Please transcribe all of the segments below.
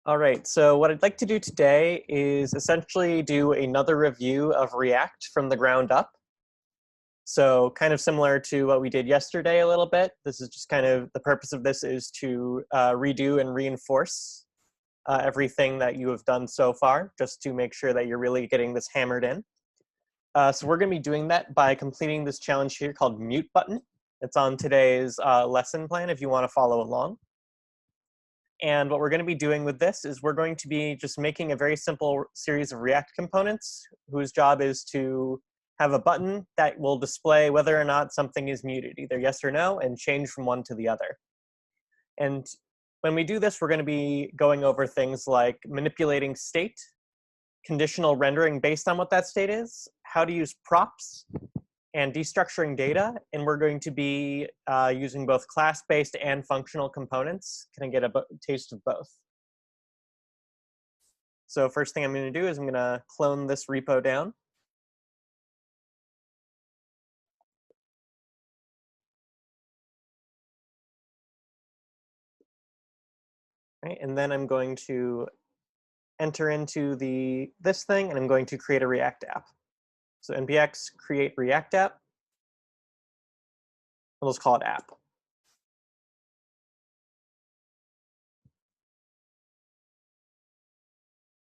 All right, so what I'd like to do today is essentially do another review of React from the ground up. So kind of similar to what we did yesterday a little bit. This is just kind of, the purpose of this is to redo and reinforce everything that you have done so far, just to make sure that you're really getting this hammered in. So we're gonna be doing that by completing this challenge here called Mute Button. It's on today's lesson plan if you wanna follow along. And what we're going to be doing with this is we're going to be just making a very simple series of React components whose job is to have a button that will display whether or not something is muted, either yes or no, and change from one to the other. And when we do this, we're going to be going over things like manipulating state, conditional rendering based on what that state is, how to use props, and destructuring data, and we're going to be using both class-based and functional components. Can I get a taste of both? So first thing I'm going to do is I'm going to clone this repo down. Right, and then I'm going to enter into this thing, and I'm going to create a React app. So npx create React app. We'll just call it app.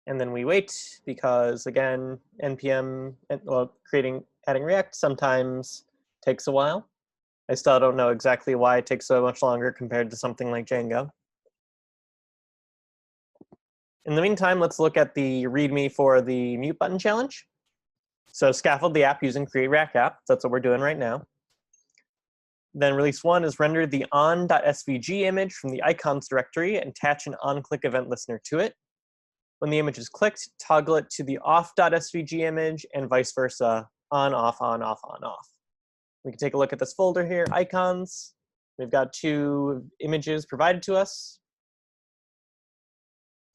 And then we wait because, again, npm, well, adding React sometimes takes a while. I still don't know exactly why it takes so much longer compared to something like Django. In the meantime, let's look at the README for the mute button challenge. So scaffold the app using create React app. That's what we're doing right now. Then release 1 is render the on.svg image from the icons directory and attach an on-click event listener to it. When the image is clicked, toggle it to the off.svg image and vice versa, on, off, on, off, on, off. We can take a look at this folder here, icons. We've got 2 images provided to us.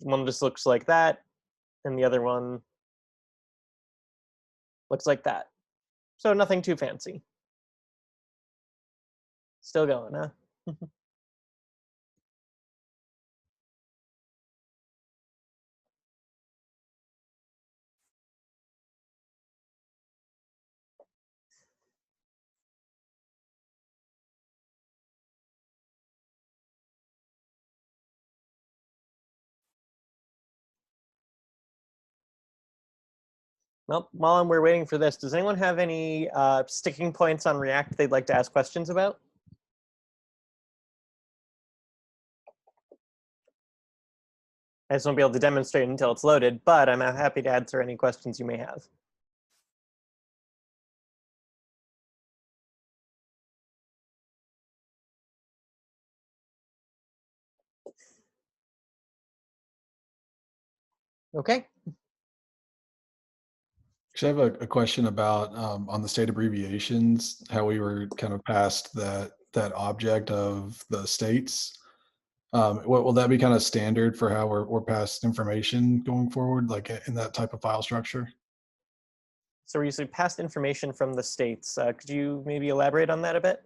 One just looks like that, and the other one looks like that. So nothing too fancy. Still going, huh? Well, while we're waiting for this, does anyone have any sticking points on React they'd like to ask questions about? I just won't be able to demonstrate until it's loaded, but I'm happy to answer any questions you may have. Okay. Actually, I have a question about on the state abbreviations, how we were kind of past that object of the states. What will that be kind of standard for how we're past information going forward, like in that type of file structure? So we're using past information from the states. Could you maybe elaborate on that a bit?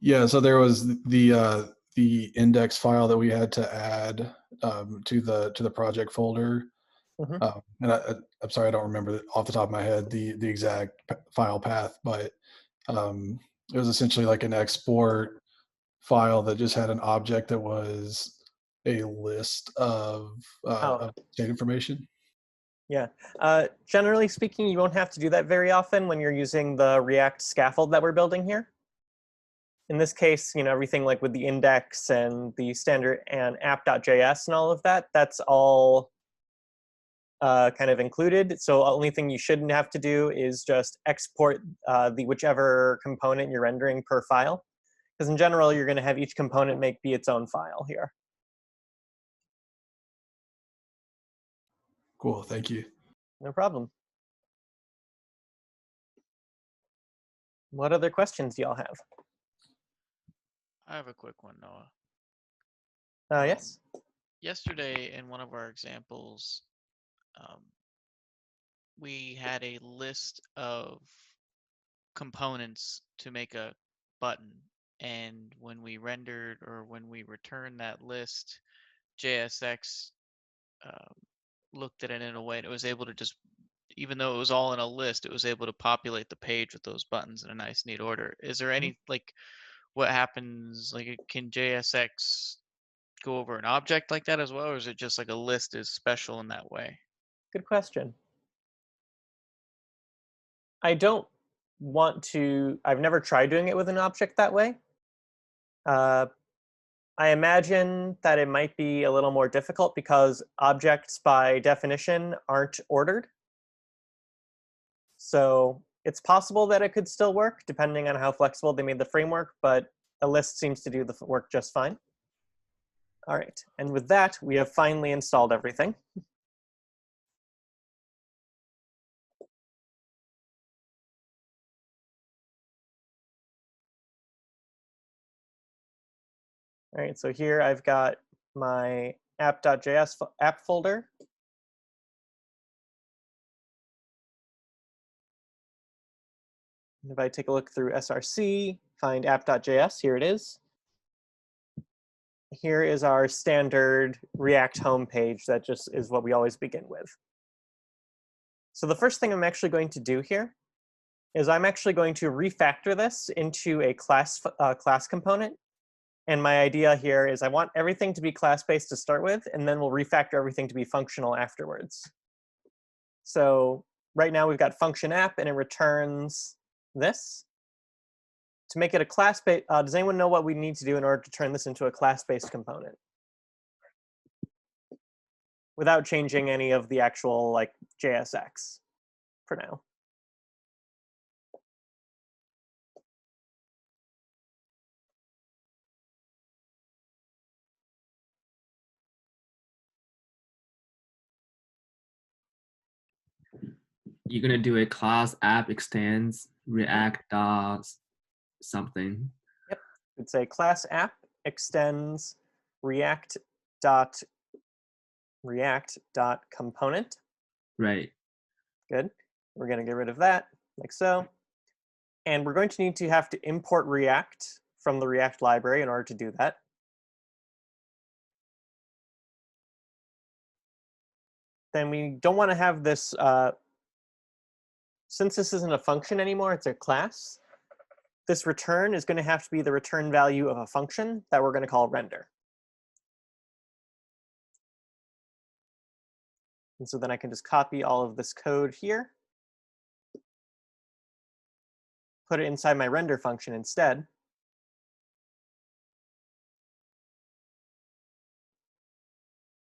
Yeah, so there was the index file that we had to add to the project folder. Mm-hmm. And I'm sorry, I don't remember off the top of my head the exact file path, but it was essentially like an export file that just had an object that was a list of state information. Yeah. Generally speaking, you won't have to do that very often when you're using the React scaffold that we're building here. In this case, everything like with the index and the standard and app.js and all of that, that's all kind of included. So the only thing you shouldn't have to do is just export the whichever component you're rendering per file. Because in general, you're going to have each component be its own file here. Cool, thank you. No problem. What other questions do y'all have? I have a quick one, Noah. Yes? Yesterday, in one of our examples, we had a list of components to make a button. And when we rendered or when we returned that list, JSX looked at it in a way and it was able to just, even though it was all in a list, it was able to populate the page with those buttons in a nice, neat order. Is there any, like, what happens, like, can JSX go over an object like that as well, or is it just like a list is special in that way? Good question. I don't want to, I've never tried doing it with an object that way. I imagine that it might be a little more difficult because objects by definition aren't ordered. So it's possible that it could still work depending on how flexible they made the framework, but a list seems to do the work just fine. All right, and with that, we have finally installed everything. All right, so here I've got my app.js app folder. If I take a look through src, find app.js, here it is. Here is our standard React homepage that just is what we always begin with. So the first thing I'm actually going to do here is I'm actually going to refactor this into a class component. And my idea here is I want everything to be class-based to start with, and then we'll refactor everything to be functional afterwards. So right now we've got function app, and it returns this. To make it a class-based, does anyone know what we need to do in order to turn this into a class-based component? Without changing any of the actual like JSX for now. You're gonna do a class app extends React something. Yep, we'd say class app extends react.component. Right. Good. We're going to get rid of that, like so. And we're going to need to have to import React from the React library in order to do that. Then we don't want to have this, since this isn't a function anymore, it's a class. This return is going to have to be the return value of a function that we're going to call render. And so then I can just copy all of this code here, put it inside my render function instead.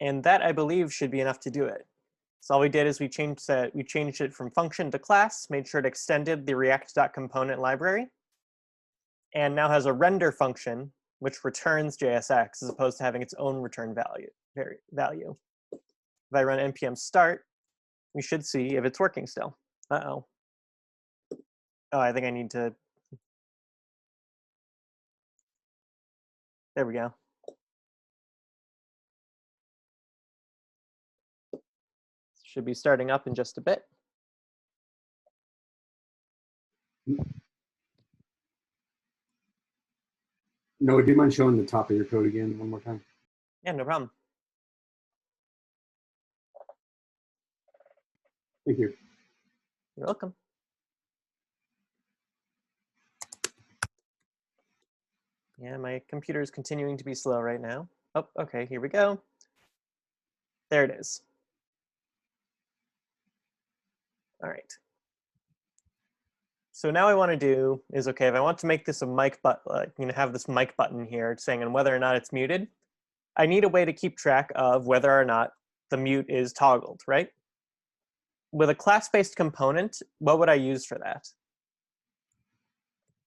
And that, I believe, should be enough to do it. So all we did is we changed it from function to class, made sure it extended the react.component library, and now has a render function which returns JSX as opposed to having its own return value. If I run npm start, we should see if it's working still. Uh-oh. Oh, I think I need to. There we go. Should be starting up in just a bit. No, do you mind showing the top of your code again one more time? Yeah, no problem. Thank you. You're welcome. Yeah, my computer is continuing to be slow right now. Oh, okay, here we go. There it is. All right. So now what I want to do is, okay, if I want to make this a mic button, have this mic button here saying on whether or not it's muted, I need a way to keep track of whether or not the mute is toggled, right? With a class-based component, what would I use for that?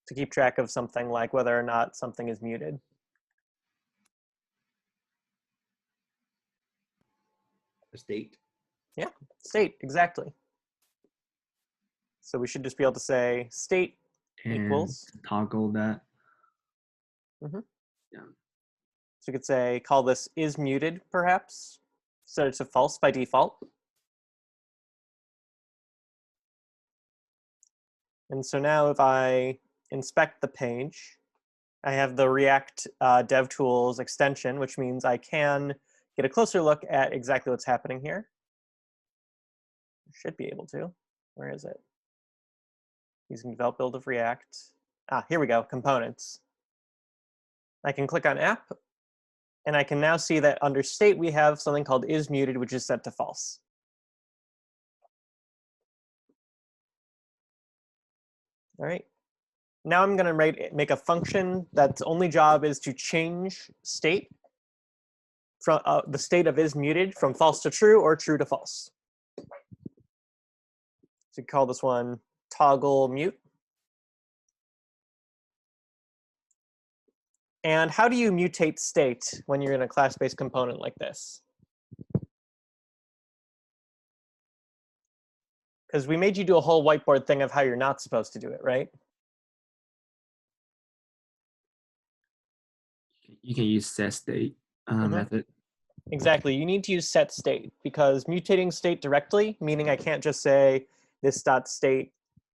To keep track of something like whether or not something is muted. A state. Yeah, state, exactly. So we should just be able to say state And equals. toggle that. Mm-hmm. Yeah. So we could say, call this is muted, perhaps. Set it to false by default. And so now if I inspect the page, I have the React DevTools extension, which means I can get a closer look at exactly what's happening here. Should be able to. Where is it? Using develop build of React. Here we go, components. I can click on app, and I can now see that under state we have something called is muted, which is set to false. All right. Now I'm going to make a function that's only job is to change state from the state of is muted from false to true or true to false. So call this one toggle mute. And how do you mutate state when you're in a class-based component like this? Because we made you do a whole whiteboard thing of how you're not supposed to do it, right? You can use set state method. Exactly. You need to use set state because mutating state directly, meaning I can't just say this dot state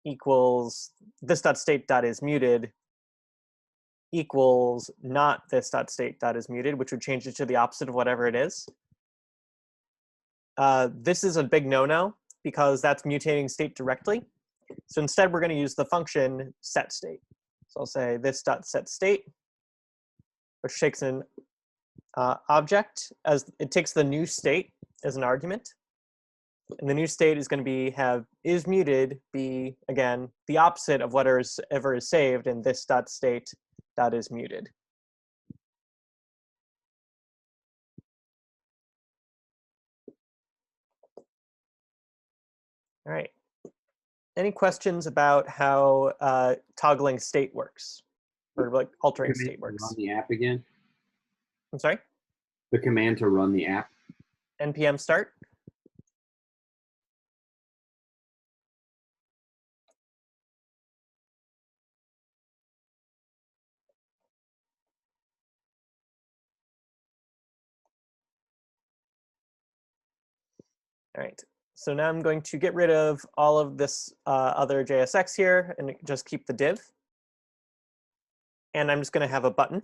equals this dot state dot is muted equals not this dot state dot is muted, which would change it to the opposite of whatever it is. This is a big no-no because that's mutating state directly. So instead, we're going to use the function set state. So I'll say this dot set state, which takes an object as it takes the new state as an argument. And the new state is going to be have is muted be, again, the opposite of whatever is saved in this dot state dot is muted. All right. Any questions about how toggling state works or like altering state works? Run the app again. I'm sorry? The command to run the app. npm start. All right, so now I'm going to get rid of all of this other JSX here and just keep the div. And I'm just going to have a button.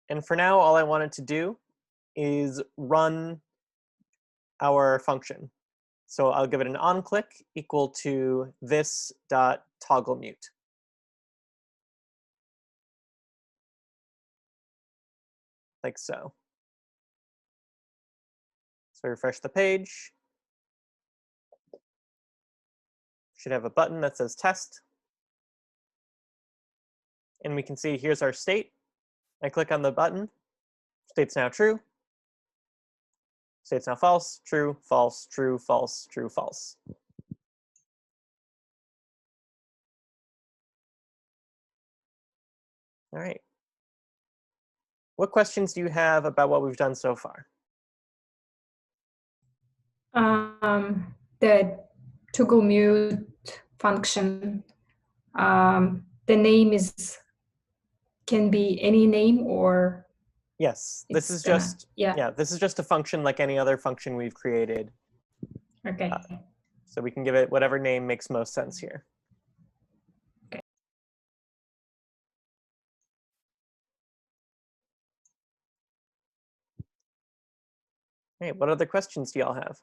And for now, all I wanted to do is run our function. So I'll give it an on click equal to this dot toggle mute. Like so. So refresh the page. Should have a button that says test. And we can see here's our state. I click on the button. State's now true. State's now false, true, false, true, false, true, false. All right. What questions do you have about what we've done so far? The toggle mute function, the name can be any name or yes, this is just this is just a function like any other function we've created. Okay. So we can give it whatever name makes most sense here. Okay. Hey, what other questions do y'all have?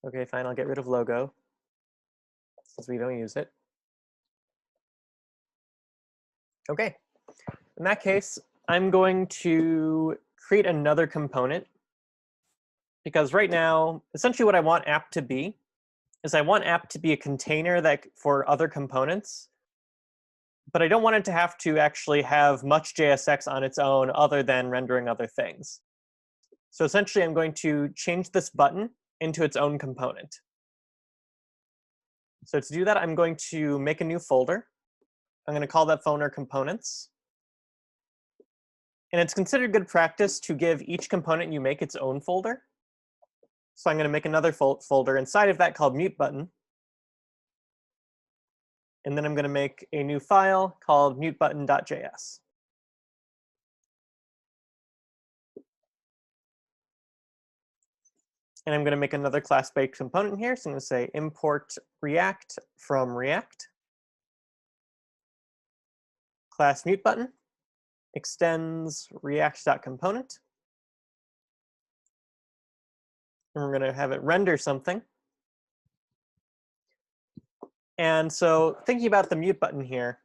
Okay, fine, I'll get rid of logo since we don't use it. Okay, in that case, I'm going to create another component because right now, essentially what I want app to be is I want app to be a container that for other components, but I don't want it to have to actually have much JSX on its own other than rendering other things. So essentially, I'm going to change this button into its own component. So to do that, I'm going to make a new folder. I'm going to call that folder components. And it's considered good practice to give each component you make its own folder. So I'm going to make another folder inside of that called mute button. And then I'm going to make a new file called mutebutton.js. And I'm going to make another class-based component here. So I'm going to say import React from React. Class mute button extends react.component. And we're going to have it render something. And so thinking about the mute button here,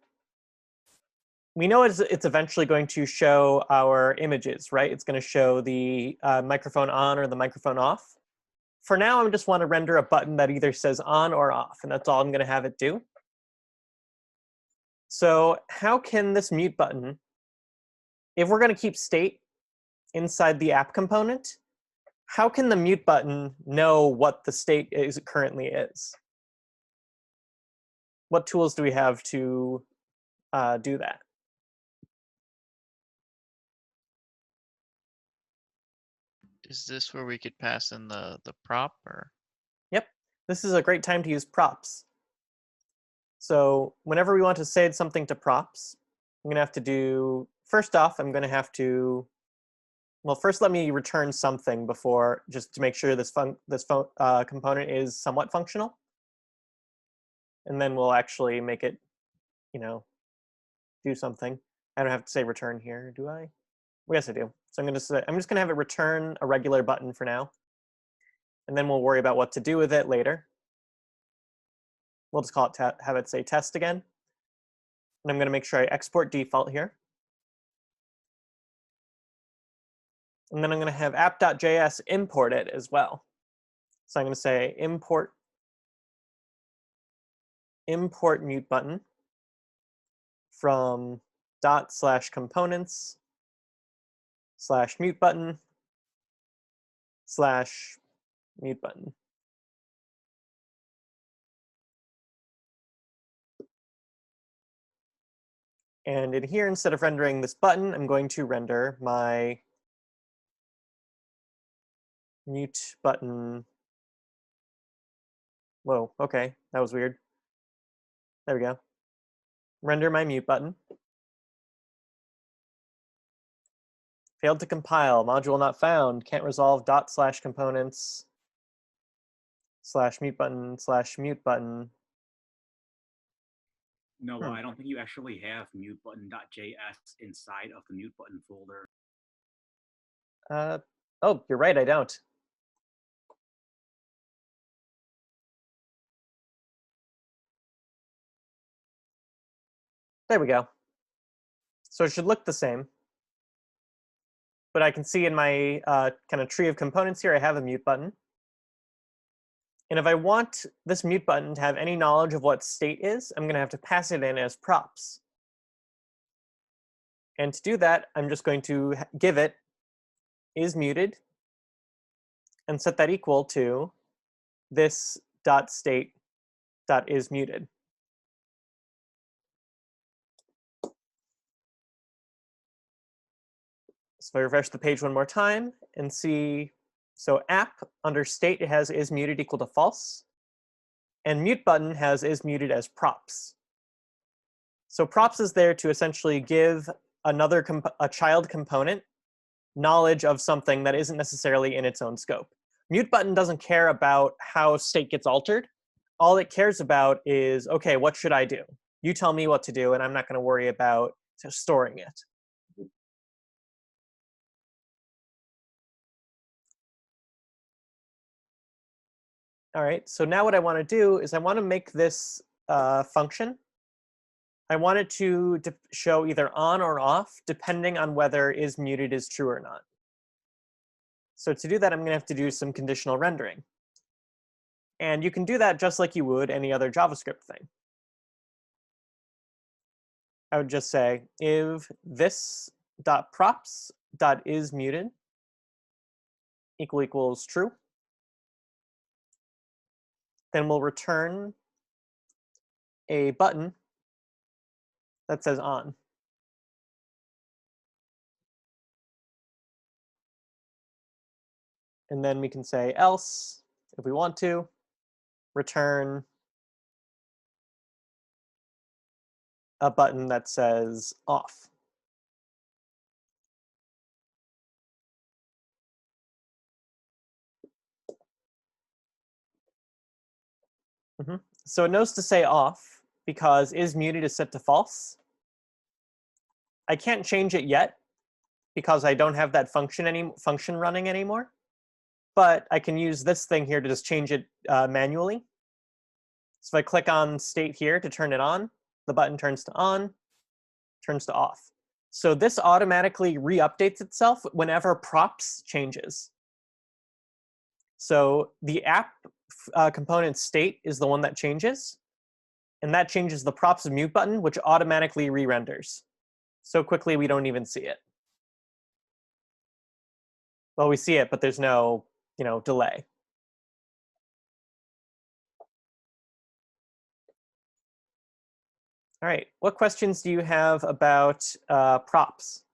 we know it's eventually going to show our images, right? It's going to show the microphone on or the microphone off. For now, I just want to render a button that either says on or off, and that's all I'm going to have it do. So how can this mute button, if we're going to keep state inside the app component, how can the mute button know what the state currently is? What tools do we have to do that? Is this where we could pass in the prop or? Yep, this is a great time to use props. So whenever we want to say something to props, I'm going to have to do, first off, I'm going to have to, well, first let me return something before, just to make sure this component is somewhat functional. And then we'll actually make it, do something. I don't have to say return here, do I? Yes, I do. So I'm just going to have it return a regular button for now. And then we'll worry about what to do with it later. We'll just call it have it say test again. And I'm going to make sure I export default here. And then I'm going to have app.js import it as well. So I'm going to say import mute button from ./components/mute button /mute button. And in here, instead of rendering this button, I'm going to render my mute button. Whoa, okay, that was weird. There we go. Render my mute button. Failed to compile, module not found, can't resolve ./components/mute button/mute button. No, I don't think you actually have mute button.js inside of the mute button folder. Oh, you're right, I don't. There we go. So it should look the same. But I can see in my kind of tree of components here, I have a mute button. And if I want this mute button to have any knowledge of what state is, I'm going to have to pass it in as props. And to do that, I'm just going to give it is muted and set that equal to this .state.is muted. So if I refresh the page one more time and see, so app under state, it has is muted equal to false. And mute button has is muted as props. So props is there to essentially give a child component knowledge of something that isn't necessarily in its own scope. Mute button doesn't care about how state gets altered. All it cares about is, okay, what should I do? You tell me what to do, and I'm not going to worry about storing it. All right, so now what I want to do is I want to make this function. I want it to show either on or off, depending on whether is muted is true or not. So to do that, I'm going to have to do some conditional rendering. And you can do that just like you would any other JavaScript thing. I would just say if this.props.isMuted equals true, then we'll return a button that says on. And then we can say else, if we want to, return a button that says off. So it knows to say off because is muted is set to false. I can't change it yet because I don't have that function running anymore. But I can use this thing here to just change it manually. So if I click on state here to turn it on, the button turns to on, turns to off. So this automatically re-updates itself whenever props changes. So the app component state is the one that changes, and that changes the props mute button, which automatically re-renders. So quickly we don't even see it. Well, we see it, but there's no, delay. All right, what questions do you have about props?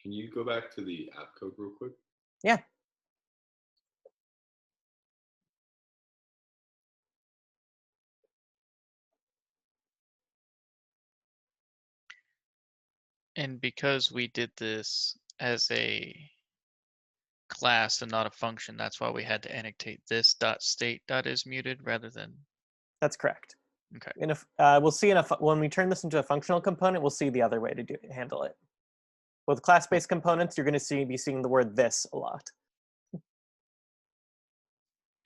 Can you go back to the app code real quick? Yeah. And because we did this as a class and not a function, that's why we had to annotate this .state.is muted rather than. That's correct. Okay. And if we'll see when we turn this into a functional component, we'll see the other way to handle it. With class-based components, you're going to be seeing the word this a lot.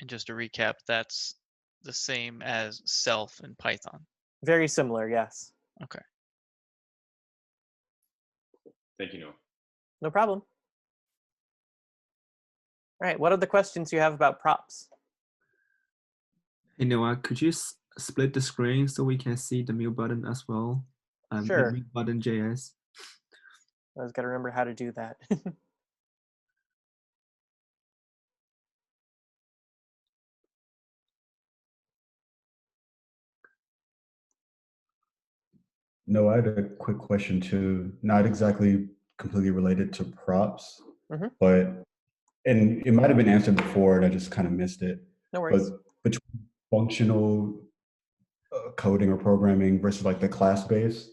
And just to recap, that's the same as self in Python. Very similar, yes. Okay. Thank you, Noah. No problem. All right, what are the questions you have about props? Hey Noah, could you split the screen so we can see the mute button as well? Sure. Mute button JS. I was got to remember how to do that. No, I had a quick question too. Not exactly completely related to props, but it might have been answered before and I just kind of missed it. No worries. But between functional coding or programming versus like the class-based,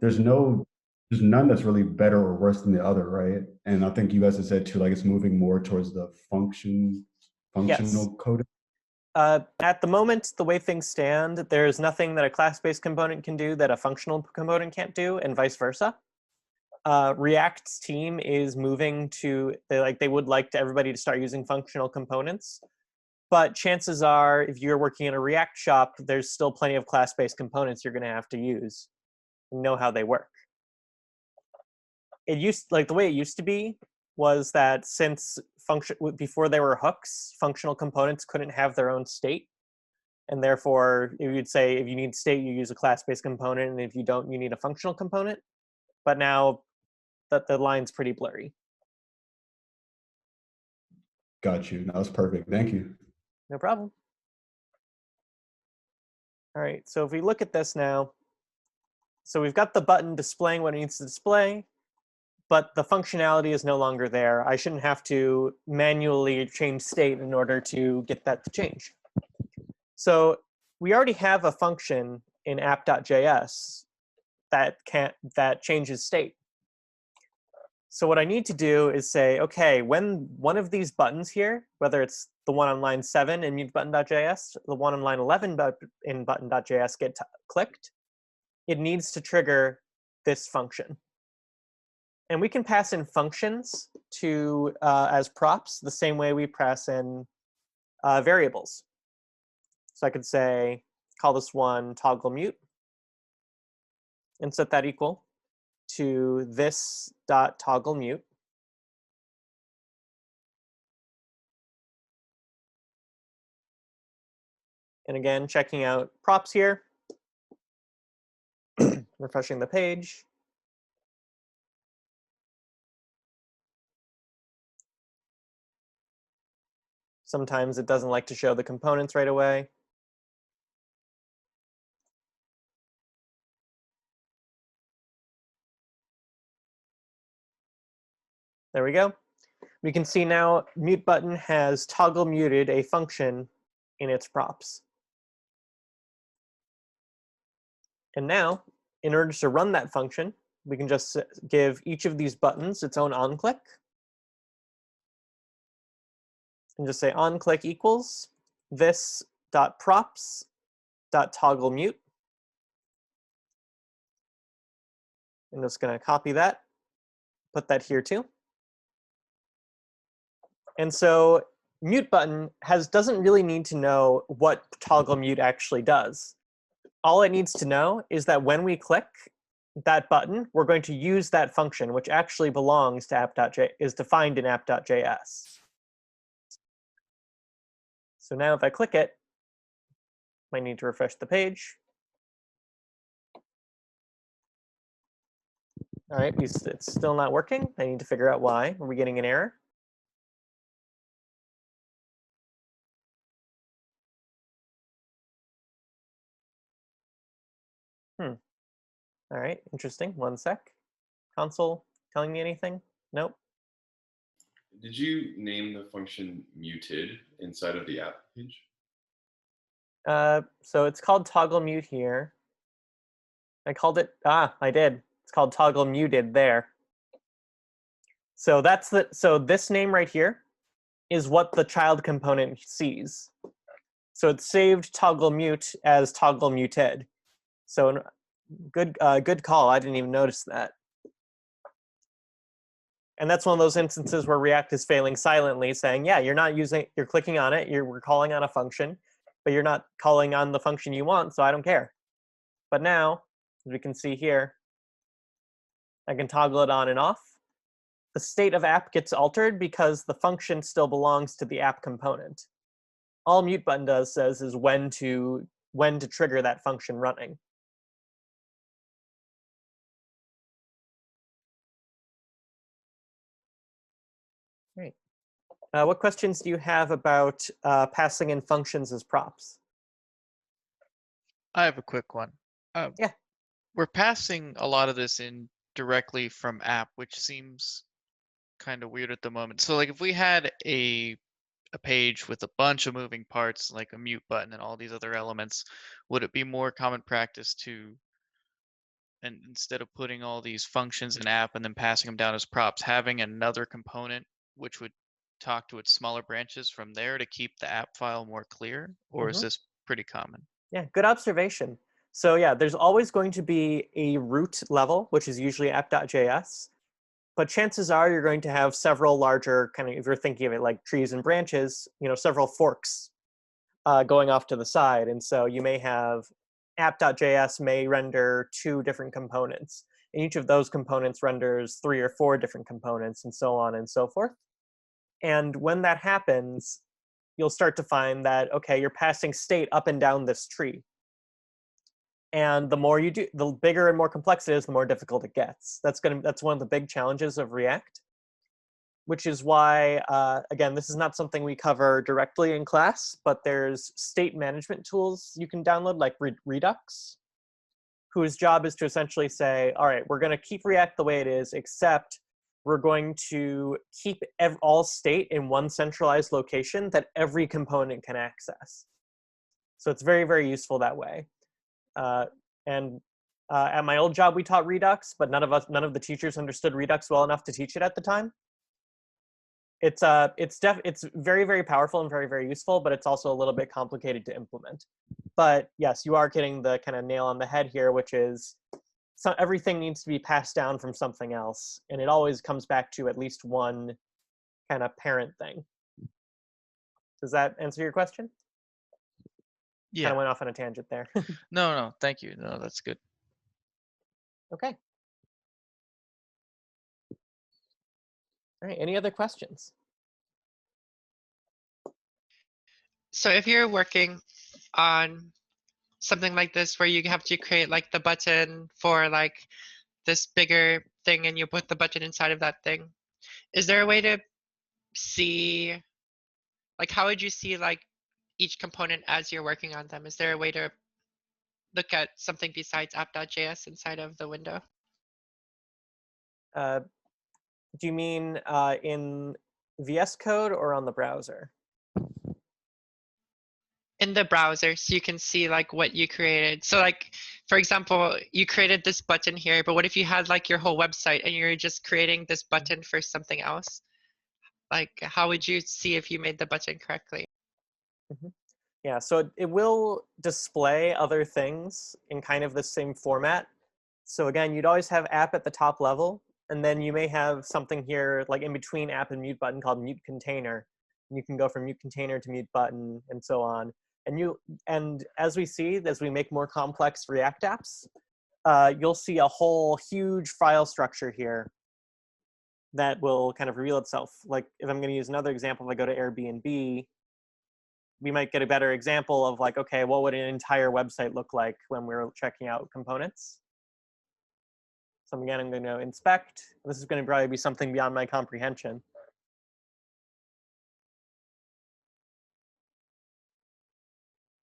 there's none that's really better or worse than the other, right? And I think you guys have said too, like it's moving more towards the functional coding. At the moment, the way things stand, there's nothing that a class-based component can do that a functional component can't do, and vice versa. React's team is moving to, they would like everybody to start using functional components. But chances are, if you're working in a React shop, there's still plenty of class-based components you're going to have to use and know how they work. The way it used to be was that since before there were hooks, functional components couldn't have their own state. And therefore, you'd say if you need state, you use a class-based component, and if you don't, you need a functional component. But now that the line's pretty blurry. Got you. That was perfect. Thank you. No problem. All right, so if we look at this now, so we've got the button displaying what it needs to display, but the functionality is no longer there. I shouldn't have to manually change state in order to get that to change. So we already have a function in app.js that changes state. So what I need to do is say, okay, when one of these buttons here, whether it's the one on line 7 in mute-button.js, the one on line 11 in button.js get clicked, it needs to trigger this function. And we can pass in functions as props the same way we pass in variables. So I could say, call this one toggle mute, and set that equal to this dot toggle mute. And again, checking out props here, refreshing the page. Sometimes it doesn't like to show the components right away. There we go. We can see now mute button has toggle muted a function in its props. And now, in order to run that function, we can just give each of these buttons its own onClick. And just say onClick equals this dot props dot toggle mute. I'm just going to copy that, put that here too. And so mute button doesn't really need to know what toggle mute actually does. All it needs to know is that when we click that button, we're going to use that function, which actually belongs to is defined in app.js. So now if I click it, I need to refresh the page. All right, it's still not working. I need to figure out why. Are we getting an error? All right, interesting. One sec. Console telling me anything? Nope. Did you name the function muted inside of the app page? So it's called toggle mute here. I called it, I did. It's called toggle muted there. So so this name right here is what the child component sees. So it's saved toggle mute as toggle muted. So good call. I didn't even notice that. And that's one of those instances where React is failing silently, saying, yeah, you're clicking on it, we're calling on a function, but you're not calling on the function you want, so I don't care. But now, as we can see here, I can toggle it on and off. The state of app gets altered because the function still belongs to the app component. All mute button says is when to trigger that function running. Great. What questions do you have about passing in functions as props? I have a quick one. Yeah. We're passing a lot of this in directly from app, which seems kind of weird at the moment. So like if we had a page with a bunch of moving parts, like a mute button and all these other elements, would it be more common practice and instead of putting all these functions in app and then passing them down as props, having another component which would talk to its smaller branches from there to keep the app file more clear? Or is this pretty common? Yeah, good observation. So yeah, there's always going to be a root level, which is usually app.js. But chances are you're going to have several larger, kind of, if you're thinking of it like trees and branches, several forks going off to the side. And so you may have app.js may render 2 different components. And each of those components renders 3 or 4 different components, and so on and so forth. And when that happens, you'll start to find that, okay, you're passing state up and down this tree. And the more you do, the bigger and more complex it is, the more difficult it gets. That's one of the big challenges of React, which is why, again, this is not something we cover directly in class, but there's state management tools you can download, like Redux, whose job is to essentially say, all right, we're going to keep React the way it is, except we're going to keep all state in one centralized location that every component can access. So it's very, very useful that way. At my old job, we taught Redux, but none of the teachers understood Redux well enough to teach it at the time. It's very, very powerful and very, very useful, but it's also a little bit complicated to implement. But yes, you are getting the kind of nail on the head here, which is everything needs to be passed down from something else, and it always comes back to at least one kind of parent thing. Does that answer your question? Yeah. Kind of went off on a tangent there. No, thank you. No, that's good. Okay. All right, any other questions? So if you're working on something like this where you have to create like the button for like this bigger thing and you put the button inside of that thing, is there a way to see, like how would you see like each component as you're working on them? Is there a way to look at something besides app.js inside of the window? Do you mean in VS Code or on the browser? in the browser so you can see like what you created. So like, for example, you created this button here, but what if you had like your whole website and you're just creating this button for something else? Like, how would you see if you made the button correctly? Yeah, so it will display other things in kind of the same format. So again, you'd always have app at the top level, and then you may have something here like in between app and mute button called mute container. And you can go from mute container to mute button and so on. And as we see, as we make more complex React apps, you'll see a whole huge file structure here that will kind of reveal itself. Like if I'm going to use another example, if I go to Airbnb, we might get a better example of like, okay, what would an entire website look like when we're checking out components? So again, I'm going to inspect. This is going to probably be something beyond my comprehension.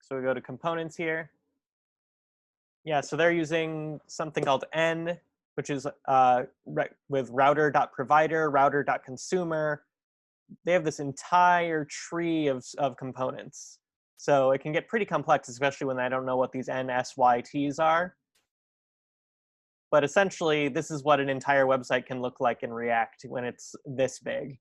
So we go to components here. Yeah, so they're using something called N, which is with router.provider, router.consumer. They have this entire tree of components. So it can get pretty complex, especially when I don't know what these N, S, Y, Ts are. But essentially, this is what an entire website can look like in React when it's this big.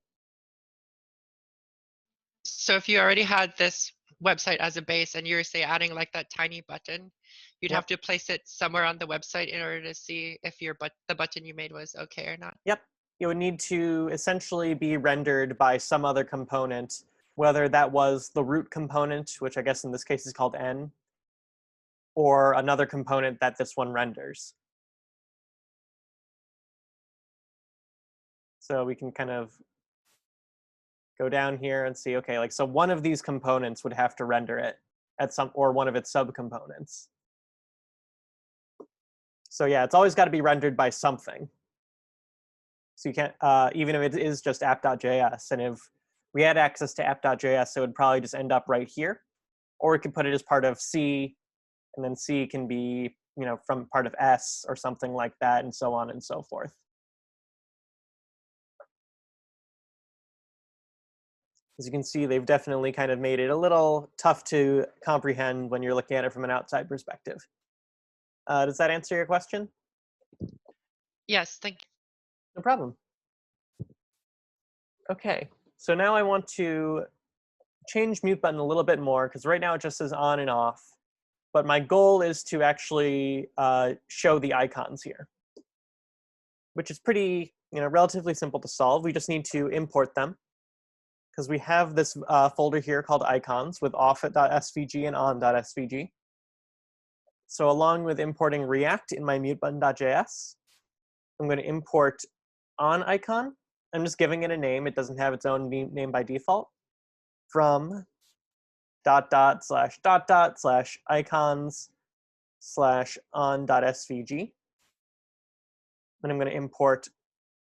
So if you already had this website as a base and you're, say, adding like that tiny button, you'd have to place it somewhere on the website in order to see if the button you made was okay or not. Yep. It would need to essentially be rendered by some other component, whether that was the root component, which I guess in this case is called N, or another component that this one renders. So we can kind of go down here and see, okay, like, so one of these components would have to render it at some, or one of its subcomponents. So yeah, it's always got to be rendered by something. So you can't, even if it is just app.js, and if we had access to app.js, it would probably just end up right here. Or we could put it as part of C, and then C can be, you know, from part of S or something like that, and so on and so forth. As you can see, they've definitely kind of made it a little tough to comprehend when you're looking at it from an outside perspective. Does that answer your question? Yes, thank you. No problem. Okay, so now I want to change mute button a little bit more, because right now it just says on and off. But my goal is to actually show the icons here, which is pretty, you know, relatively simple to solve. We just need to import them, because we have this folder here called icons with off.svg and on.svg. So along with importing React in my mutebutton.js, I'm going to import on icon. I'm just giving it a name. It doesn't have its own name by default. From /icons/on.svg. And I'm going to import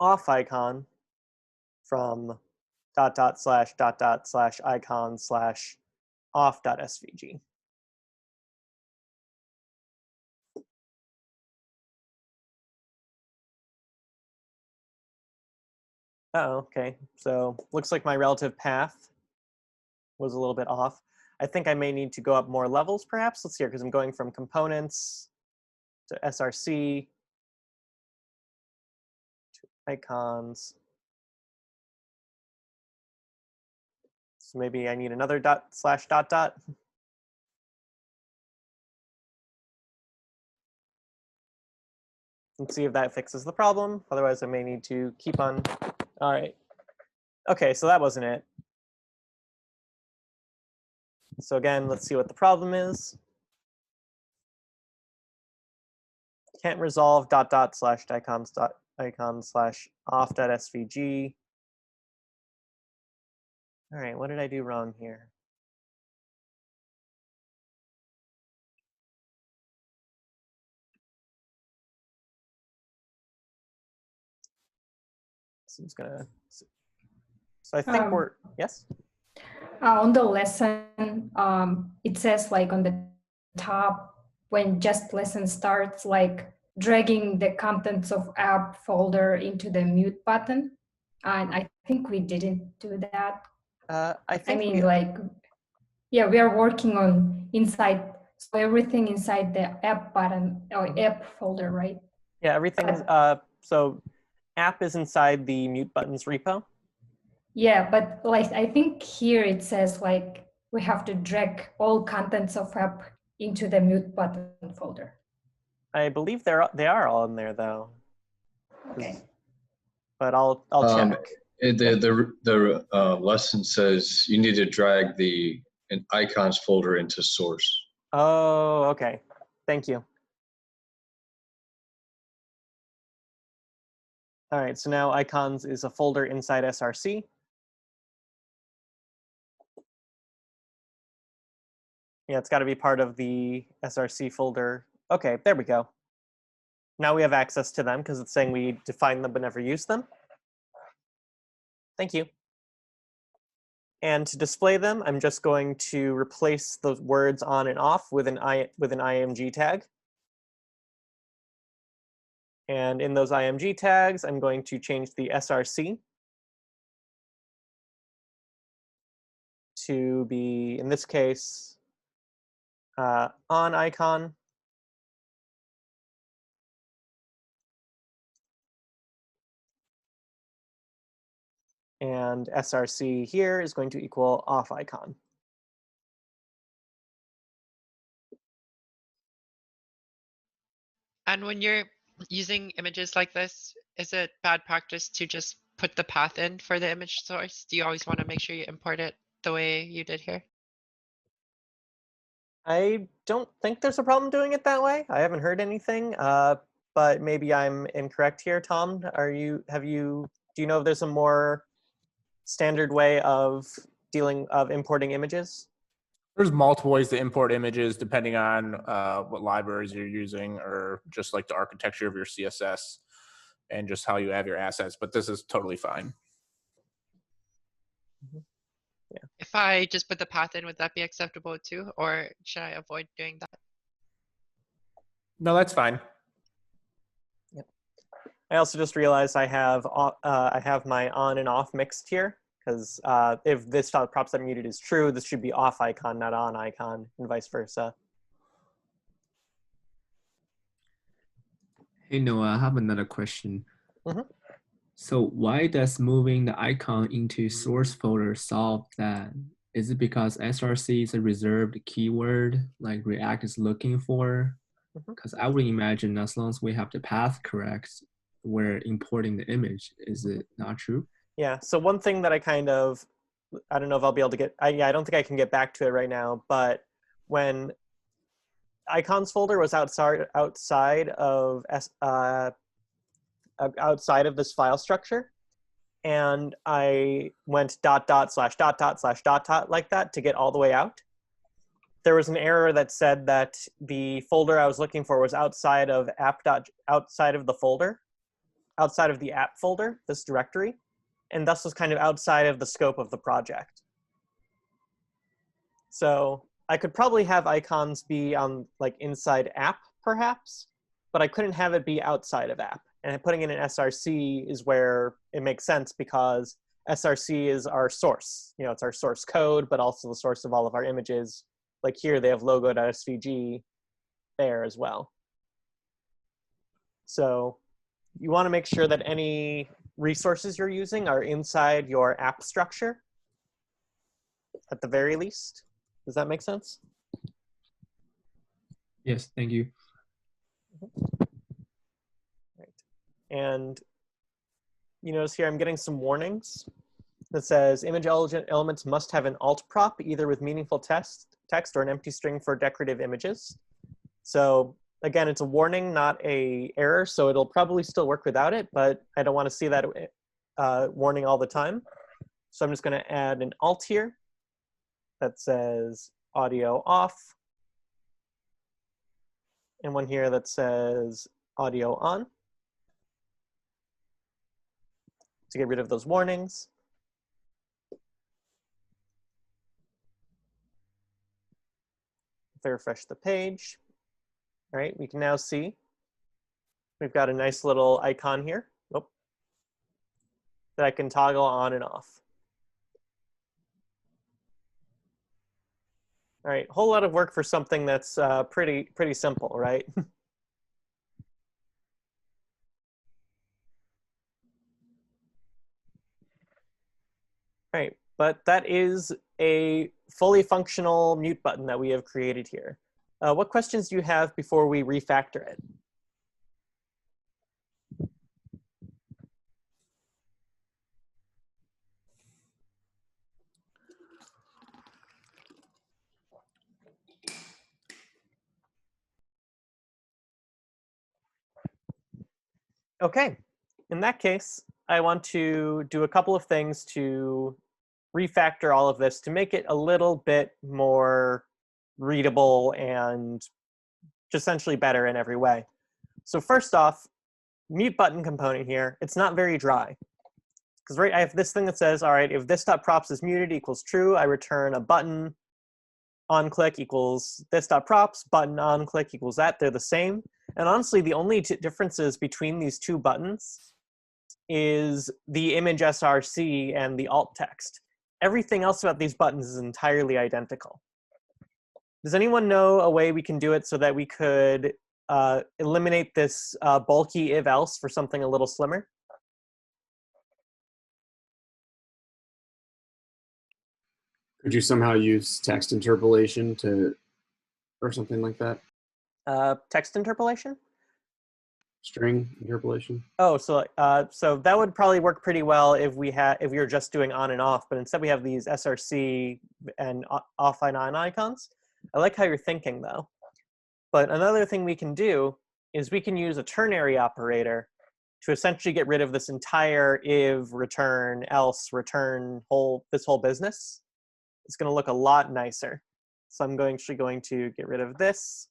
off icon from /icon/off.svg. Oh, okay. So looks like my relative path was a little bit off. I think I may need to go up more levels, perhaps. Let's see here, because I'm going from components to src to icons. So maybe I need another /dot. And see if that fixes the problem. Otherwise, I may need to keep on. All right. Okay, so that wasn't it. So again, let's see what the problem is. Can't resolve /icons/off.svg. All right, what did I do wrong here? So I'm just gonna. So I think we're yes. On the lesson, it says like on the top when just lesson starts, like dragging the contents of app folder into the mute button, and I think we didn't do that. I think I mean, like Yeah, we are working on inside, so everything inside the app button or app folder, right? Yeah, everything's, so app is inside the mute buttons repo. Yeah, but like I think here it says like we have to drag all contents of app into the mute button folder. I believe they are all in there though. Okay. But I'll check. The lesson says you need to drag the icons folder into source. Oh, okay. Thank you. All right, so now icons is a folder inside SRC. Yeah, it's got to be part of the SRC folder. Okay, there we go. Now we have access to them because it's saying we define them but never use them. Thank you. And to display them, I'm just going to replace the words on and off with an IMG tag. And in those IMG tags, I'm going to change the SRC to be, in this case, on icon. And SRC here is going to equal off icon. And when you're using images like this, is it bad practice to just put the path in for the image source? Do you always want to make sure you import it the way you did here? I don't think there's a problem doing it that way. I haven't heard anything, but maybe I'm incorrect here. Tom, do you know if there's a more standard way of importing images? There's multiple ways to import images depending on what libraries you're using or just like the architecture of your CSS and just how you have your assets, but this is totally fine. Yeah. If I just put the path in, would that be acceptable too? Or should I avoid doing that? No, that's fine. Yep. I also just realized I have my on and off mixed here because if this props that muted is true, this should be off icon, not on icon, and vice versa. Hey Noah, I have another question. Mm-hmm. So why does moving the icon into source folder solve that? Is it because SRC is a reserved keyword like React is looking for? Because I would imagine as long as we have the path correct, we're importing the image. Is it not true? Yeah, so one thing that I don't know if I'll be able to I don't think I can get back to it right now, but when icons folder was outside of this file structure, and I went .. // like that to get all the way out, there was an error that said that the folder I was looking for was outside of the folder, outside of the app folder, this directory, and thus was kind of outside of the scope of the project. So I could probably have icons be on like inside app perhaps, but I couldn't have it be outside of app. And putting in an SRC is where it makes sense because SRC is our source. You know, it's our source code, but also the source of all of our images. Like here, they have logo.svg there as well. So you want to make sure that any resources you're using are inside your app structure, at the very least. Does that make sense? Yes, thank you. Right. And you notice here I'm getting some warnings that says image elements must have an alt prop, either with meaningful text or an empty string for decorative images. So again, it's a warning, not a error, so it'll probably still work without it, but I don't want to see that warning all the time. So I'm just going to add an alt here that says audio off, and one here that says audio on to get rid of those warnings. If I refresh the page, all right, we can now see we've got a nice little icon here that I can toggle on and off. All right, whole lot of work for something that's pretty simple, right? Right, but that is a fully functional mute button that we have created here. What questions do you have before we refactor it? Okay, in that case, I want to do a couple of things to refactor all of this to make it a little bit more readable and just essentially better in every way. So first off, mute button component here, it's not very dry. Because right, I have this thing that says, all right, if this.props is muted equals true, I return a button on click equals this.props, button on click equals that. They're the same. And honestly, the only differences between these two buttons is the image src and the alt text. Everything else about these buttons is entirely identical. Does anyone know a way we can do it so that we could eliminate this bulky if-else for something a little slimmer? Could you somehow use text interpolation or something like that? Text interpolation? String interpolation? Oh, so that would probably work pretty well if we were just doing on and off, but instead we have these src and off and on icons. I like how you're thinking though. But another thing we can do is we can use a ternary operator to essentially get rid of this entire if, return, else, return this whole business. It's going to look a lot nicer. So I'm actually going to get rid of this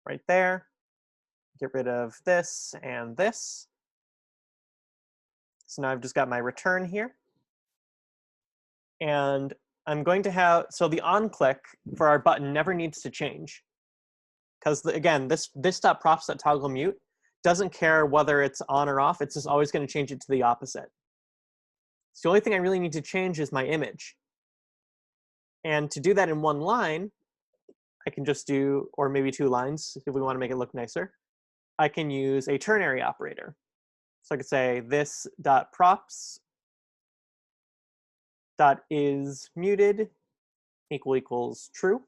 right there. Get rid of this and this. So now I've just got my return here. And I'm going to have, so the on click for our button never needs to change. Because again, this.props.toggle mute doesn't care whether it's on or off. It's just always going to change it to the opposite. So the only thing I really need to change is my image. And to do that in one line, I can just do, or maybe 2 lines if we want to make it look nicer. I can use a ternary operator. So I could say this.props .is muted equals true,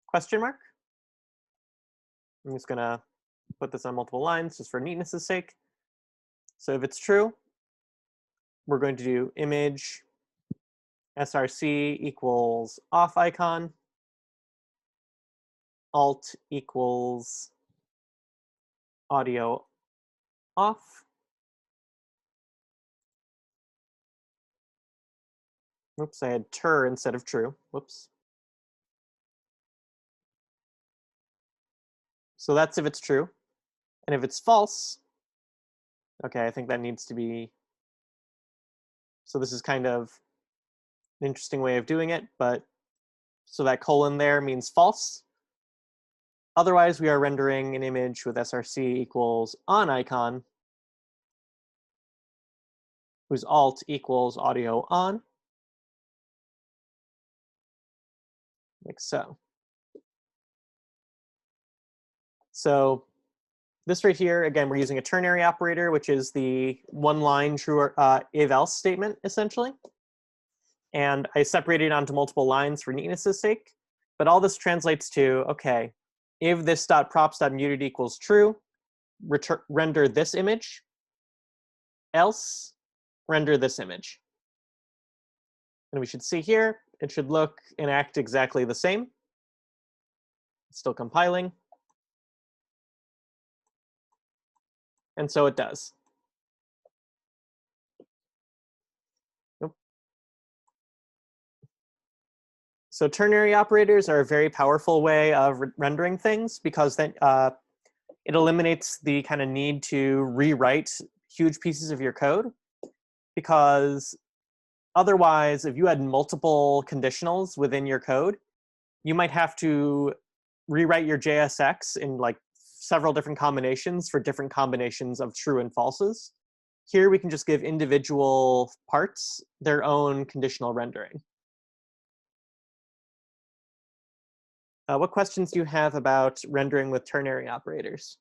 question mark. I'm just gonna put this on multiple lines just for neatness' sake. So if it's true, we're going to do image src equals off icon, alt equals audio off. Oops, I had tur instead of true. Whoops. So that's if it's true. And if it's false, okay, I think that needs to be, so this is kind of an interesting way of doing it, but so that colon there means false. Otherwise, we are rendering an image with src equals on icon, whose alt equals audio on, like so. So this right here, again, we're using a ternary operator, which is the one-line true or if-else statement, essentially. And I separated it onto multiple lines for neatness' sake. But all this translates to, okay, if this.props.muted equals true, render this image, else render this image. And we should see here, it should look and act exactly the same. It's still compiling. And so it does. Nope. So ternary operators are a very powerful way of rendering things because then it eliminates the kind of need to rewrite huge pieces of your code. Because otherwise, if you had multiple conditionals within your code, you might have to rewrite your JSX in like several different combinations for different combinations of true and falses. Here we can just give individual parts their own conditional rendering. What questions do you have about rendering with ternary operators?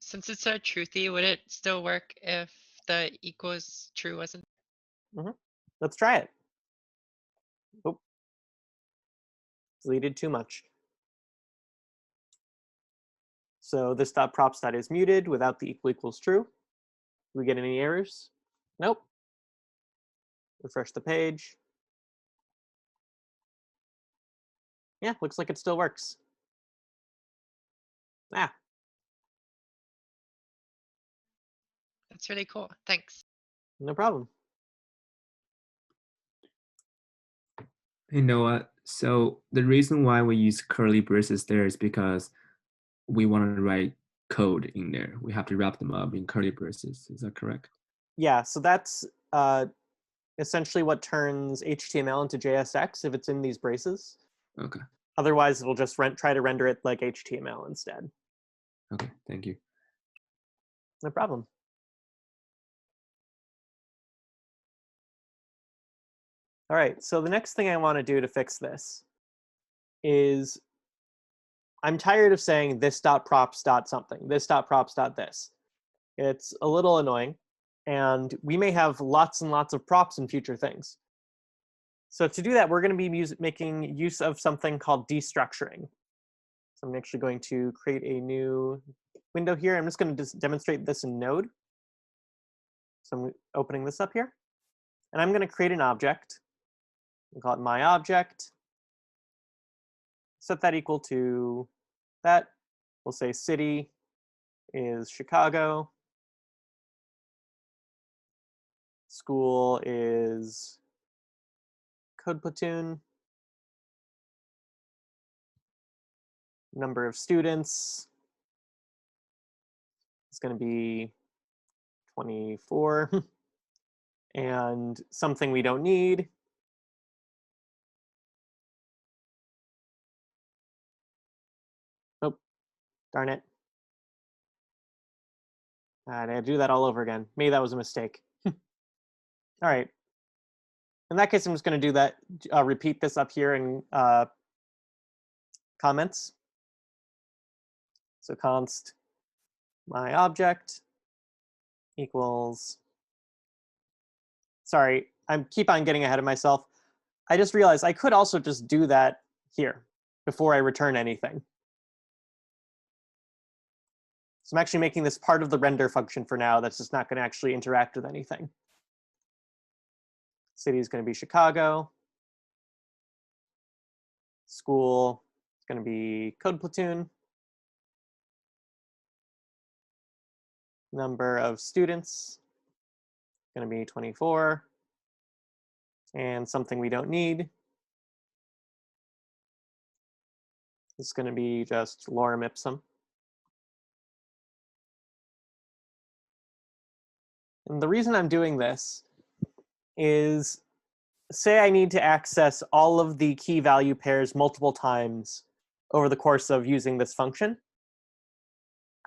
Since it's so truthy, would it still work if the equals true wasn't? Let's try it. Oh, deleted too much. So this dot props dot is muted without the equal equals true. Do we get any errors? Nope. Refresh the page. Yeah, looks like it still works. Ah, That's really cool. Thanks. no problem. You know what? So the reason why we use curly braces there is because we want to write code in there. We have to wrap them up in curly braces. Is that correct? Yeah, so that's essentially what turns HTML into JSX if it's in these braces. Okay. Otherwise, it'll just try to render it like HTML instead. Okay, thank you. No problem. All right, so the next thing I want to do to fix this is I'm tired of saying this dot props dot something, this dot props dot this. It's a little annoying, and we may have lots and lots of props in future things. So to do that, we're going to be making use of something called destructuring. So I'm actually going to create a new window here. I'm just going to demonstrate this in Node. So I'm opening this up here. And I'm going to create an object. We'll call it my object. Set that equal to that. We'll say city is Chicago. School is Code Platoon. Number of students is going to be 24. And something we don't need. Oh, darn it. I had to do that all over again. Maybe that was a mistake. All right. In that case, I'm just going to do that, repeat this up here in comments. So const my object equals, sorry, I keep on getting ahead of myself. I just realized I could also just do that here before I return anything. So I'm actually making this part of the render function for now. That's just not going to actually interact with anything. City is going to be Chicago. School is going to be Code Platoon. Number of students is going to be 24. And something we don't need is going to be just lorem ipsum. And the reason I'm doing this is, say I need to access all of the key value pairs multiple times over the course of using this function.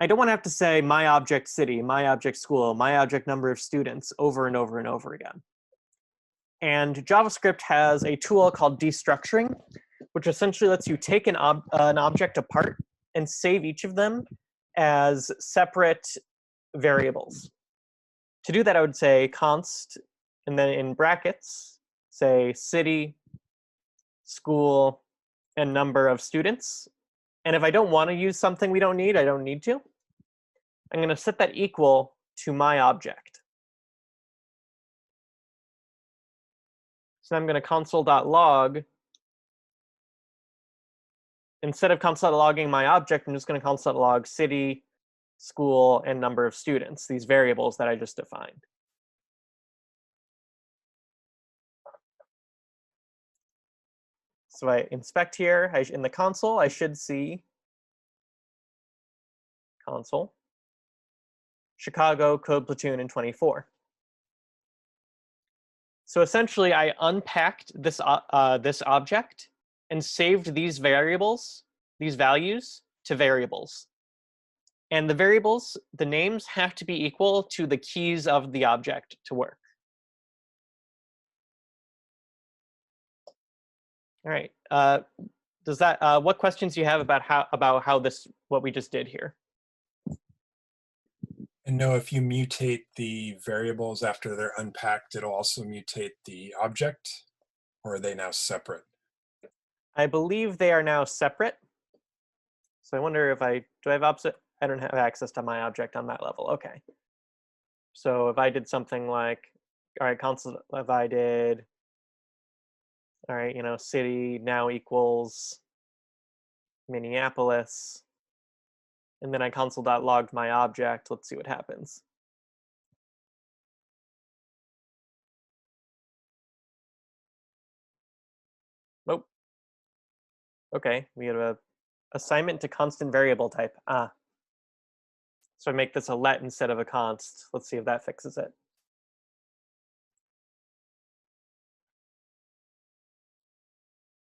I don't want to have to say my object city, my object school, my object number of students over and over and over again. And JavaScript has a tool called destructuring, which essentially lets you take an object apart and save each of them as separate variables. To do that, I would say const, and then in brackets, say city, school, and number of students. And if I don't want to use something we don't need, I don't need to. I'm going to set that equal to my object. So I'm going to console.log. Instead of console.logging my object, I'm just going to console.log city, school, and number of students, these variables that I just defined. So I inspect here, in the console, I should see console, Chicago, Code Platoon, and 24. So essentially, I unpacked this, this object and saved these variables, these values, to variables. And the variables, the names have to be equal to the keys of the object to work. All right, does that what questions do you have about how what we just did here? And no, if you mutate the variables after they're unpacked, it'll also mutate the object, or are they now separate? I believe they are now separate. So I wonder if do I have opposite? I don't have access to my object on that level. Okay. So if I did something like, all right, console, if I did, all right, city now equals Minneapolis, and then I console.logged my object. Let's see what happens. Oh, okay, we have a assignment to constant variable type. So I make this a let instead of a const. Let's see if that fixes it.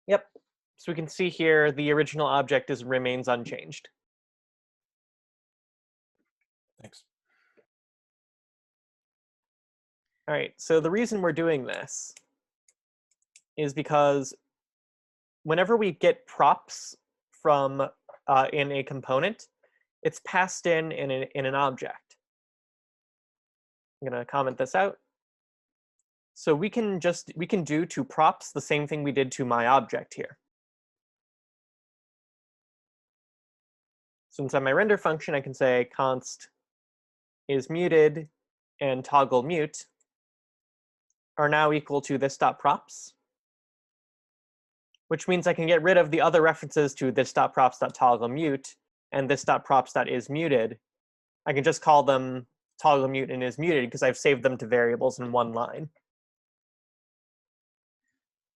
Yep. So we can see here the original object remains unchanged. Thanks. All right, so the reason we're doing this is because whenever we get props from in a component, it's passed in an object. I'm gonna comment this out. So we can do to props the same thing we did to my object here. So inside my render function, I can say const is muted and toggle mute are now equal to this.props, which means I can get rid of the other references to this.props.toggle mute and this.props.is muted. I can just call them toggle mute and is muted because I've saved them to variables in one line.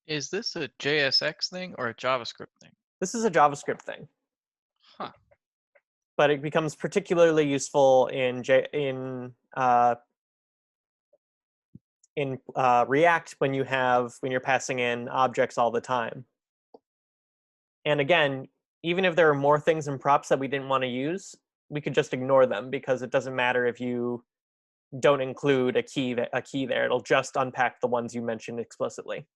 Is this a JSX thing or a JavaScript thing? This is a JavaScript thing. Huh. But it becomes particularly useful in React when you're passing in objects all the time. And again, even if there are more things in props that we didn't want to use, we could just ignore them because it doesn't matter if you don't include a key there. It'll just unpack the ones you mentioned explicitly.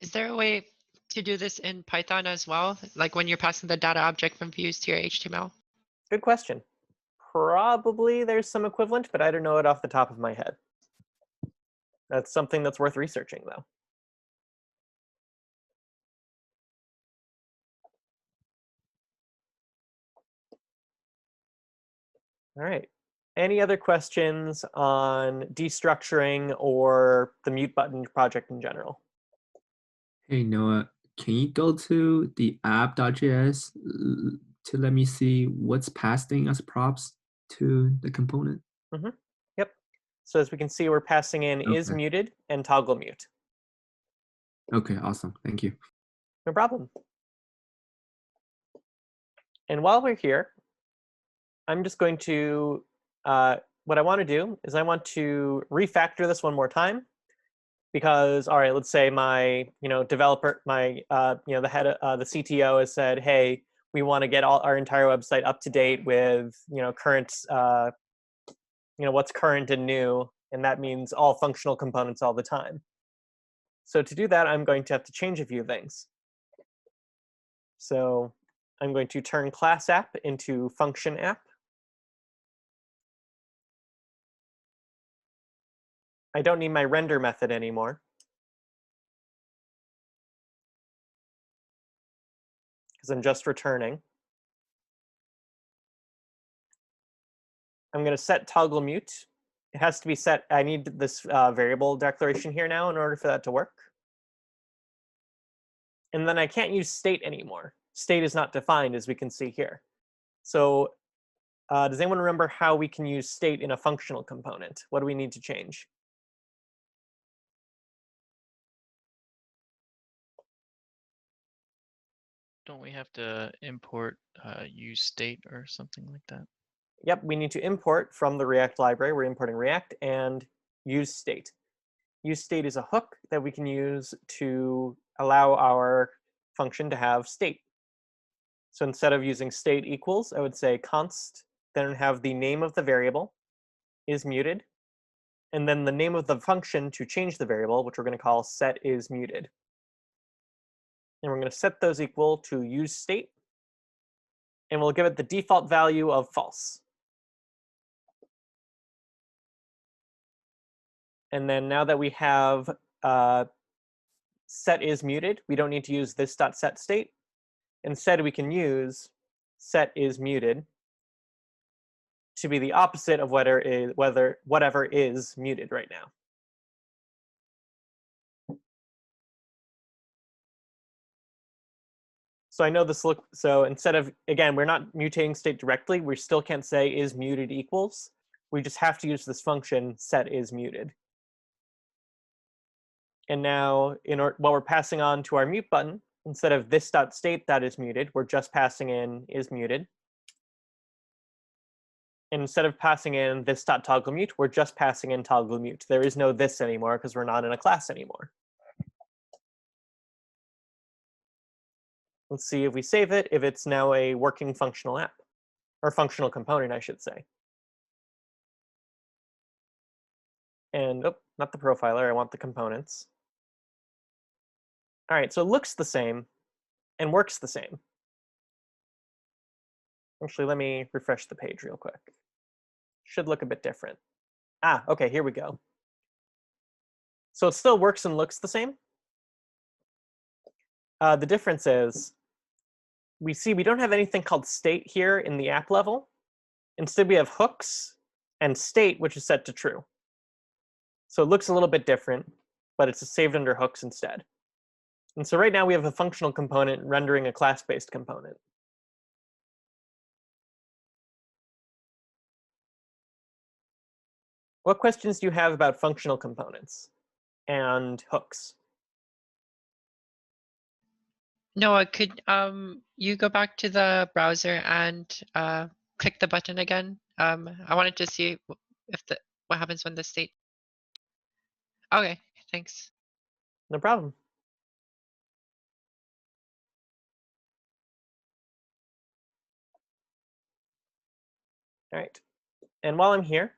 Is there a way to do this in Python as well? Like when you're passing the data object from views to your HTML? Good question. Probably there's some equivalent, but I don't know it off the top of my head. That's something that's worth researching, though. All right. Any other questions on destructuring or the mute button project in general? Hey, Noah, can you go to the app.js to let me see what's passing as props to the component? Mm-hmm. Yep. So as we can see, we're passing in is muted and toggle mute. Okay, awesome. Thank you. No problem. And while we're here, I'm just going to, what I want to do is I want to refactor this one more time because, all right, let's say my, developer, my, the head, the CTO has said, hey, we want to get our entire website up to date with, current, what's current and new, and that means all functional components all the time. So to do that, I'm going to have to change a few things. So I'm going to turn class app into function app. I don't need my render method anymore. Because I'm just returning. I'm going to set toggle mute. It has to be set. I need this variable declaration here now in order for that to work. And then I can't use state anymore. State is not defined, as we can see here. So does anyone remember how we can use state in a functional component? What do we need to change? Don't we have to import use state or something like that? Yep, we need to import from the React library. We're importing React and use state. Use state is a hook that we can use to allow our function to have state. So instead of using state equals, I would say const, then have the name of the variable is muted, and then the name of the function to change the variable, which we're going to call setIsMuted. And we're going to set those equal to useState, and we'll give it the default value of false. And then now that we have setIsMuted, we don't need to use this.setState. Instead, we can use setIsMuted to be the opposite of whatever is muted right now. So I know this so instead of, again, we're not mutating state directly, we still can't say is muted equals. We just have to use this function setIsMuted. And now what we're passing on to our mute button, instead of this.state that is muted, we're just passing in is muted. And instead of passing in this.toggleMute, we're just passing in toggleMute. There is no this anymore because we're not in a class anymore. Let's see if we save it, if it's now a working functional app, or functional component, I should say. And, oh, not the profiler, I want the components. All right, so it looks the same and works the same. Actually, let me refresh the page real quick. Should look a bit different. Ah, okay, here we go. So it still works and looks the same. The difference is we see we don't have anything called state here in the app level. Instead, we have hooks and state, which is set to true. So it looks a little bit different, but it's saved under hooks instead. And so right now we have a functional component rendering a class-based component. What questions do you have about functional components and hooks? Noah, could you go back to the browser and click the button again? I wanted to see if what happens when the state. Okay, thanks. No problem. All right. And while I'm here,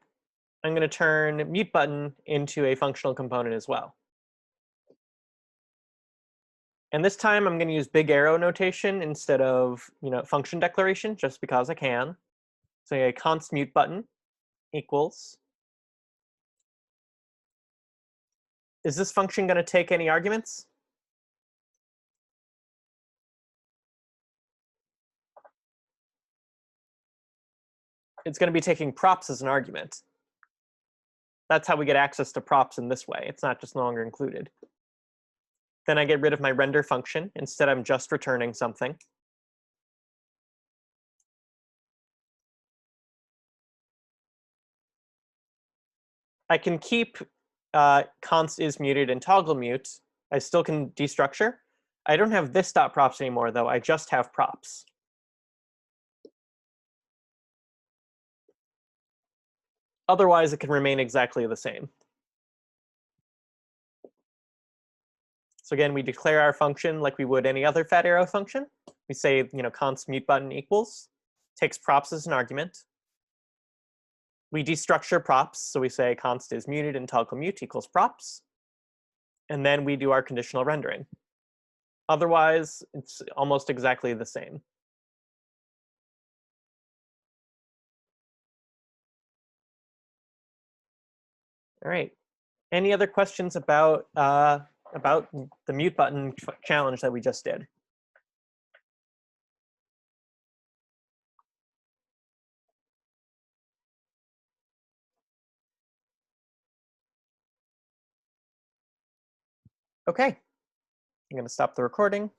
I'm going to turn mute button into a functional component as well. And this time I'm going to use big arrow notation instead of function declaration, just because I can. So a const mute button equals. Is this function going to take any arguments? It's going to be taking props as an argument. That's how we get access to props in this way. It's not just no longer included. Then I get rid of my render function. Instead, I'm just returning something. I can keep const is muted and toggle mute. I still can destructure. I don't have this dot props anymore, though. I just have props. Otherwise, it can remain exactly the same. So again, we declare our function like we would any other fat arrow function. We say, const mute button equals, takes props as an argument. We destructure props, so we say const is muted and toggle mute equals props. And then we do our conditional rendering. Otherwise, it's almost exactly the same. All right. Any other questions about the mute button challenge that we just did? Okay. I'm going to stop the recording.